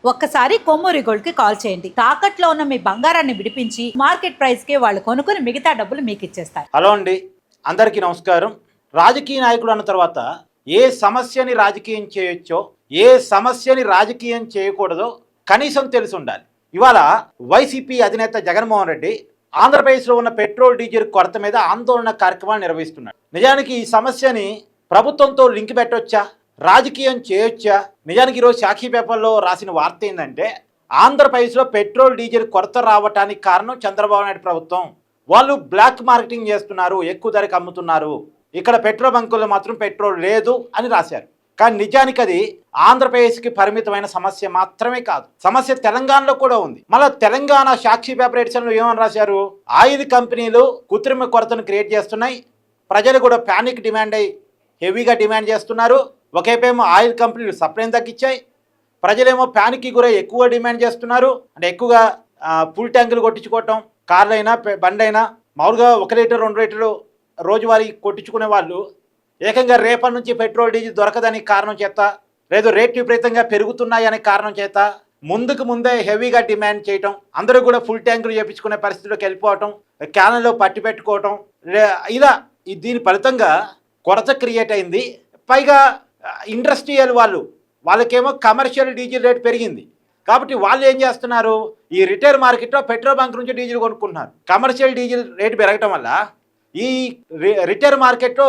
ఒక్కసారి కొమ్మూరి గోల్డ్ కి కాల్ చేయండి. తాకట్లో ఉన్న మీ బంగారాన్ని విడిపించి మార్కెట్ ప్రైస్ కి వాళ్ళు కొనుక్కుని మిగతా డబ్బులు మీకు ఇచ్చేస్తారు. హలో అండి, అందరికీ నమస్కారం. రాజకీయ నాయకుడు అన్న తర్వాత ఏ సమస్యని రాజకీయం చేయొచ్చో, ఏ సమస్యని రాజకీయం చేయకూడదో కనీసం తెలిసి ఉండాలి. ఇవాళ వైసీపీ అధినేత జగన్మోహన్ రెడ్డి ఆంధ్రప్రదేశ్లో ఉన్న పెట్రోల్ డీజిల్ కొరత మీద ఆందోళన కార్యక్రమాలు నిర్వహిస్తున్నాడు. నిజానికి ఈ సమస్యని ప్రభుత్వంతో లింక్ పెట్టొచ్చా, రాజకీయం చేయొచ్చా? నిజానికి ఈరోజు సాక్షి పేపర్లో రాసిన వార్త ఏంటంటే, ఆంధ్రప్రదేశ్లో పెట్రోల్ డీజిల్ కొరత రావడానికి కారణం చంద్రబాబు నాయుడు ప్రభుత్వం. వాళ్ళు బ్లాక్ మార్కెటింగ్ చేస్తున్నారు, ఎక్కువ ధరకు అమ్ముతున్నారు, ఇక్కడ పెట్రోల్ బంకుల్లో మాత్రం పెట్రోల్ లేదు అని రాశారు. కానీ నిజానికి అది ఆంధ్రప్రదేశ్కి పరిమితమైన సమస్య మాత్రమే కాదు, సమస్య తెలంగాణలో కూడా ఉంది. మళ్ళీ తెలంగాణ సాక్షి పేపర్ ఎడిషన్లో ఏమని రాశారు? ఆయిల్ కంపెనీలు కృత్రిమ కొరతను క్రియేట్ చేస్తున్నాయి, ప్రజలు కూడా ప్యానిక్ డిమాండ్ అయ్యి హెవీగా డిమాండ్ చేస్తున్నారు. ఒకేపేమో ఆయిల్ కంపెనీలు సప్లైని తగ్గించాయి, ప్రజలేమో ప్యానిక్కి గురై ఎక్కువ డిమాండ్ చేస్తున్నారు. అంటే ఎక్కువగా ఫుల్ ట్యాంకులు కొట్టించుకోవటం, కార్లు అయినా బండి అయినా మామూలుగా 1 లీటర్ 2 లీటర్లు రోజువారీ కొట్టించుకునే వాళ్ళు ఏకంగా రేపటి నుంచి పెట్రోల్ డీజిల్ దొరకదని కారణం చేత, లేదు రేట్లు విపరీతంగా పెరుగుతున్నాయి అనే కారణం చేత ముందే హెవీగా డిమాండ్ చేయటం, అందరూ కూడా ఫుల్ ట్యాంకులు చేయించుకునే పరిస్థితిలోకి వెళ్ళిపోవటం, క్యాన్లో పట్టి పెట్టుకోవటం, ఇలా దీని ఫలితంగా కొరత క్రియేట్ అయింది. పైగా ఇండస్ట్రియల్ వాళ్ళకేమో కమర్షియల్ డీజిల్ రేట్ పెరిగింది కాబట్టి వాళ్ళు ఏం చేస్తున్నారు, ఈ రిటైల్ మార్కెట్లో పెట్రోల్ బంక్ నుంచి డీజిల్ కొనుక్కుంటున్నారు. కమర్షియల్ డీజిల్ రేటు పెరగటం వల్ల ఈ రిటైల్ మార్కెట్లో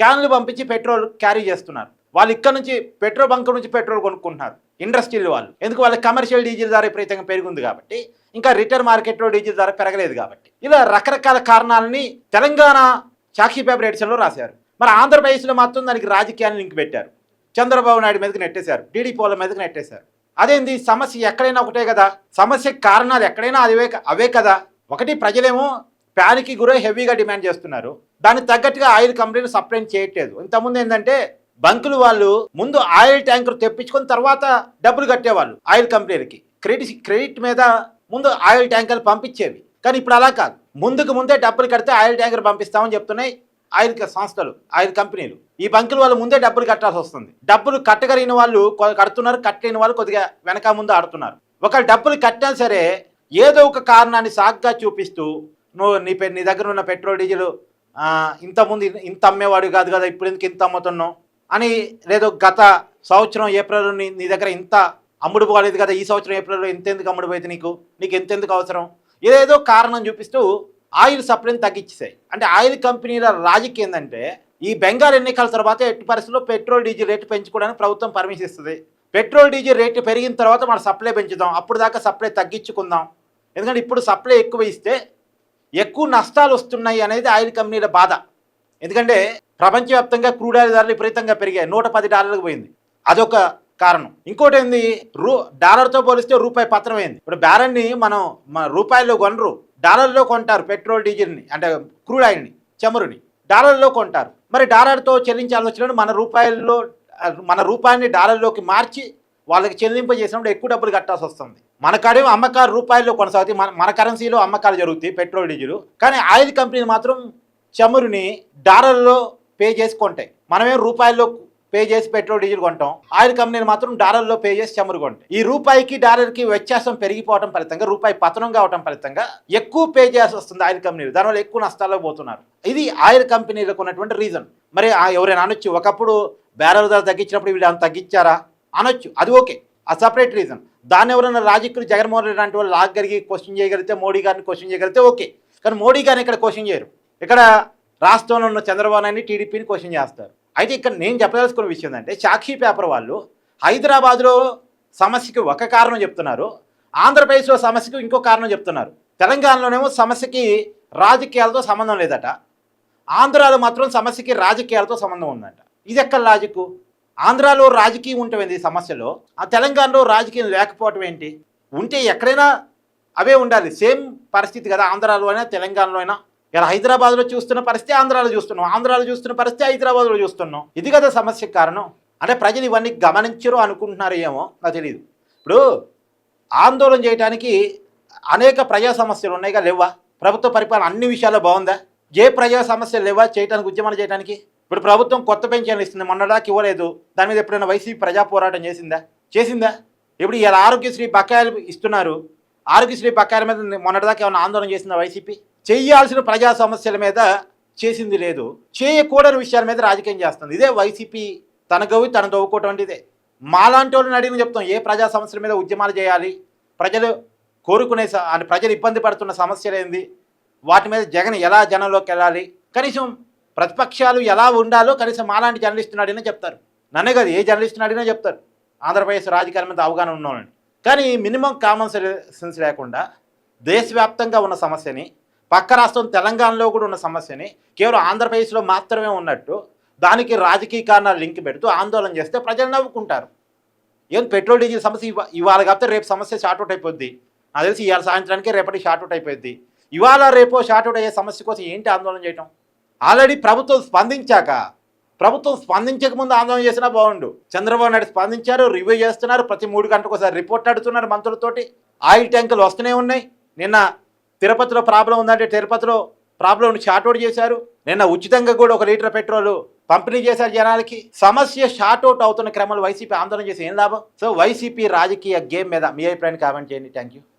క్యాన్లు పంపించి పెట్రోల్ క్యారీ చేస్తున్నారు. వాళ్ళు ఇక్కడ నుంచి పెట్రోల్ బంక్ నుంచి పెట్రోల్ కొనుక్కుంటున్నారు ఇండస్ట్రియల్ వాళ్ళు. ఎందుకు? వాళ్ళ కమర్షియల్ డీజిల్ ధర విపరీతంగా పెరిగింది కాబట్టి, ఇంకా రిటైల్ మార్కెట్లో డీజిల్ ధర పెరగలేదు కాబట్టి. ఇలా రకరకాల కారణాలని తెలంగాణ సాక్షి పేపర్ ఎడిషన్లో రాశారు. మరి ఆంధ్రప్రదేశ్లో మాత్రం దానికి రాజకీయాన్ని లింక్ పెట్టారు, చంద్రబాబు నాయుడు మీదకి నెట్టేశారు, టీడీపీల మీదకి నెట్టేశారు. అదేంది? సమస్య ఎక్కడైనా ఒకటే కదా, సమస్య కారణాలు ఎక్కడైనా అవే కదా. ఒకటి, ప్రజలేమో ప్యానికి గురై హెవీగా డిమాండ్ చేస్తున్నారు, దానికి తగ్గట్టుగా ఆయిల్ కంపెనీలు సప్లై చేయట్లేదు. ఇంతకుముందు ఏంటంటే బంకులు వాళ్ళు ముందు ఆయిల్ ట్యాంకర్ తెప్పించుకొని తర్వాత డబ్బులు కట్టేవాళ్ళు ఆయిల్ కంపెనీలకి, క్రెడిట్ మీద ముందు ఆయిల్ ట్యాంకర్లు పంపించేవి. కానీ ఇప్పుడు అలా కాదు, ముందే డబ్బులు కడితే ఆయిల్ ట్యాంకర్ పంపిస్తామని చెప్తున్నాయి ఆయిల్ సంస్థలు, ఆయిల్ కంపెనీలు. ఈ బంకులు వాళ్ళు ముందే డబ్బులు కట్టాల్సి వస్తుంది. డబ్బులు కట్టగలిగిన వాళ్ళు కడుతున్నారు, కట్టలేని వాళ్ళు కొద్దిగా వెనక ముందు ఆడుతున్నారు. ఒకవేళ డబ్బులు కట్టినా సరే ఏదో ఒక కారణాన్ని సాగ్గా చూపిస్తూ, నువ్వు నీ దగ్గర ఉన్న పెట్రోల్ డీజిల్ ఇంతకుముందు ఇంత అమ్మేవాడు కాదు కదా, ఇప్పుడు ఎందుకు ఇంత అమ్ముతున్నావు అని, లేదో గత సంవత్సరం ఏప్రిల్లో నీ దగ్గర ఇంత అమ్ముడు పోలేదు కదా, ఈ సంవత్సరం ఏప్రిల్లో ఎంతెందుకు అమ్ముడు పోయింది, నీకు ఎంతెందుకు అవసరం, ఏదేదో కారణం చూపిస్తూ ఆయిల్ సప్లైని తగ్గించేసాయి. అంటే ఆయిల్ కంపెనీల రాజకీయం ఏంటంటే, ఈ బెంగాల్ ఎన్నికల తర్వాత ఎట్టి పరిస్థితుల్లో పెట్రోల్ డీజిల్ రేటు పెంచుకోవడానికి ప్రభుత్వం పర్మిషన్ ఇస్తుంది. పెట్రోల్ డీజిల్ రేటు పెరిగిన తర్వాత మన సప్లై పెంచుదాం, అప్పుడు దాకా సప్లై తగ్గించుకుందాం. ఎందుకంటే ఇప్పుడు సప్లై ఎక్కువ ఇస్తే ఎక్కువ నష్టాలు వస్తున్నాయి అనేది ఆయిల్ కంపెనీల బాధ. ఎందుకంటే ప్రపంచవ్యాప్తంగా క్రూడ్ ఆయిల్ ధరలు విపరీతంగా పెరిగాయి, $110 పోయింది, అదొక కారణం. ఇంకోటి ఏంది, డాలర్తో పోలిస్తే రూపాయి పత్రమైంది. ఇప్పుడు బ్యారెల్ని మన రూపాయల్లో కొనరు, డాలర్లో కొంటారు. పెట్రోల్ డీజిల్ని అంటే క్రూడ్ ఆయిల్ని, చమురుని డాలర్లో కొంటారు. మరి డాలర్తో చెల్లించాల్సి వచ్చినప్పుడు మన రూపాయిని డాలర్లోకి మార్చి వాళ్ళకి చెల్లింపజేసినప్పుడు ఎక్కువ డబ్బులు కట్టాల్సి వస్తుంది. మన కాడేమో అమ్మకాలు రూపాయల్లో కొనసాగుతాయి, మన కరెన్సీలో అమ్మకాలు జరుగుతాయి పెట్రోల్ డీజిల్. కానీ ఆయిల్ కంపెనీలు మాత్రం చమురుని డాలర్లో పే చేసి కొంటాయి. మనమేం రూపాయల్లో పే చేసి పెట్రోల్ డీజిల్ కొంటాం, ఆయిల్ కంపెనీలు మాత్రం డాలర్లో పే చేసి చమురు కొంటాయి. ఈ రూపాయికి డాలర్కి వ్యత్యాసం పెరిగిపోవడం ఫలితంగా, రూపాయి పతనం కావడం ఫలితంగా ఎక్కువ పే చేయాల్సి వస్తుంది ఆయిల్ కంపెనీలు, దానివల్ల ఎక్కువ నష్టాల్లో పోతున్నారు. ఇది ఆయిల్ కంపెనీలకు ఉన్నటువంటి రీజన్. మరి ఎవరైనా అనొచ్చు, ఒకప్పుడు బ్యారెల్ ధర తగ్గించినప్పుడు వీళ్ళు తగ్గించారా అనొచ్చు, అది ఓకే, ఆ సపరేట్ రీజన్. దాన్ని ఎవరైనా రాజకీయులు జగన్మోహన్ రెడ్డి లాంటి వాళ్ళు లాగలిగి క్వశ్చన్ చేయగలిగితే, మోడీ గారిని క్వశ్చన్ చేయగలిగితే ఓకే. కానీ మోడీ గారిని ఇక్కడ క్వశ్చన్ చేయరు, ఇక్కడ రాష్ట్రంలో ఉన్న చంద్రబాబు నాయుడిని, టీడీపీని క్వశ్చన్ చేస్తారు. అయితే ఇక్కడ నేను చెప్పదలుచుకున్న విషయం ఏంటంటే, సాక్షి పేపర్ వాళ్ళు హైదరాబాద్లో సమస్యకి ఒక కారణం చెప్తున్నారు, ఆంధ్రప్రదేశ్లో సమస్యకు ఇంకో కారణం చెప్తున్నారు. తెలంగాణలోనేమో సమస్యకి రాజకీయాలతో సంబంధం లేదట, ఆంధ్రాలో మాత్రం సమస్యకి రాజకీయాలతో సంబంధం ఉందట. ఇది ఎక్కడ లాజిక్? ఆంధ్రాలో రాజకీయం ఉంటుంది ఈ సమస్యలో, ఆ తెలంగాణలో రాజకీయం లేకపోవటం ఏంటి? ఉంటే ఎక్కడైనా అవే ఉండాలి, సేమ్ పరిస్థితి కదా, ఆంధ్రాలో అయినా తెలంగాణలో అయినా. ఇలా హైదరాబాద్లో చూస్తున్న పరిస్థితి ఆంధ్రాలో చూస్తున్నాం, ఆంధ్రాలో చూస్తున్న పరిస్థితి హైదరాబాద్లో చూస్తున్నాం. ఇది కదా సమస్యకు కారణం. అంటే ప్రజలు ఇవన్నీ గమనించరు అనుకుంటున్నారు ఏమో, నాకు తెలియదు. ఇప్పుడు ఆందోళన చేయడానికి అనేక ప్రజా సమస్యలు ఉన్నాయిగా, లేవా? ప్రభుత్వ పరిపాలన అన్ని విషయాల్లో బాగుందా? ఏ ప్రజా సమస్యలు లేవా చేయడానికి, ఉద్యమాలు చేయడానికి? ఇప్పుడు ప్రభుత్వం కొత్త పెన్షన్లు ఇస్తుంది, మొన్నదాకా ఇవ్వలేదు, దాని మీద ఎప్పుడైనా వైసీపీ ప్రజా పోరాటం చేసిందా? ఇప్పుడు ఇలా ఆరోగ్యశ్రీ బకాయిలు ఇస్తున్నారు. ఆరోగ్యశ్రీ బకాయిల మీద మొన్నటిదాకా ఏమైనా ఆందోళన చేసిందా వైసీపీ? చేయాల్సిన ప్రజా సమస్యల మీద చేసింది లేదు. చేయకూడని విషయాల మీద రాజకీయం చేస్తుంది. ఇదే వైసీపీ తన గవి తన దవ్వుకోవటం అంటే ఇదే. మాలాంటి వాళ్ళని అడిగిన చెప్తాం, ఏ ప్రజా సమస్యల మీద ఉద్యమాలు చేయాలి, ప్రజలు కోరుకునే ప్రజలు ఇబ్బంది పడుతున్న సమస్యలు ఏంది, వాటి మీద జగన్ ఎలా జనంలోకి వెళ్ళాలి, కనీసం ప్రతిపక్షాలు ఎలా ఉండాలో కనీసం మాలాంటి జర్నలిస్టుని అడిగినా చెప్తారు. నన్నే కాదు, ఏ జర్నలిస్టుని అడిగినా చెప్తారు ఆంధ్రప్రదేశ్ రాజకీయాల మీద అవగాహన ఉన్నవాళ్ళని. కానీ మినిమం కామన్ సెన్స్ లేకుండా దేశవ్యాప్తంగా ఉన్న సమస్యని, పక్క రాష్ట్రం తెలంగాణలో కూడా ఉన్న సమస్యని కేవలం ఆంధ్రప్రదేశ్లో మాత్రమే ఉన్నట్టు దానికి రాజకీయ కారణాలు లింక్ పెడుతూ ఆందోళన చేస్తే ప్రజలు నవ్వుకుంటారు. ఏం పెట్రోల్ డీజిల్ సమస్య ఇవాళ కాకపోతే రేపు సమస్య షార్ట్అవుట్ అయిపోద్ది. నాకు తెలిసి ఇవాళ సాయంత్రానికి రేపటి షార్ట్అవుట్ అయిపోద్ది. ఇవాళ రేపో షార్ట్అవుట్ అయ్యే సమస్య కోసం ఏంటి ఆందోళన చేయటం? ఆల్రెడీ ప్రభుత్వం స్పందించక ముందు ఆందోళన చేసినా బాగుండు. చంద్రబాబు నాయుడు స్పందించారు, రివ్యూ చేస్తున్నారు, ప్రతి 3 గంటలకు ఒకసారి రిపోర్ట్ అడుగుతున్నారు మంత్రులతోటి. ఆయిల్ ట్యాంకులు వస్తూనే ఉన్నాయి. నిన్న తిరుపతిలో ప్రాబ్లం ఉందంటే తిరుపతిలో ప్రాబ్లం షార్ట్అవుట్ చేశారు. నిన్న ఉచితంగా కూడా 1 లీటర్ పెట్రోల్ పంపిణీ చేశారు జనాలకి. సమస్య షార్ట్అవుట్ అవుతున్న క్రమంలో వైసీపీ ఆందోళన చేసి ఏం లాభం? సో వైసీపీ రాజకీయ గేమ్ మీద మీ అభిప్రాయాన్ని కామెంట్ చేయండి. Thank you.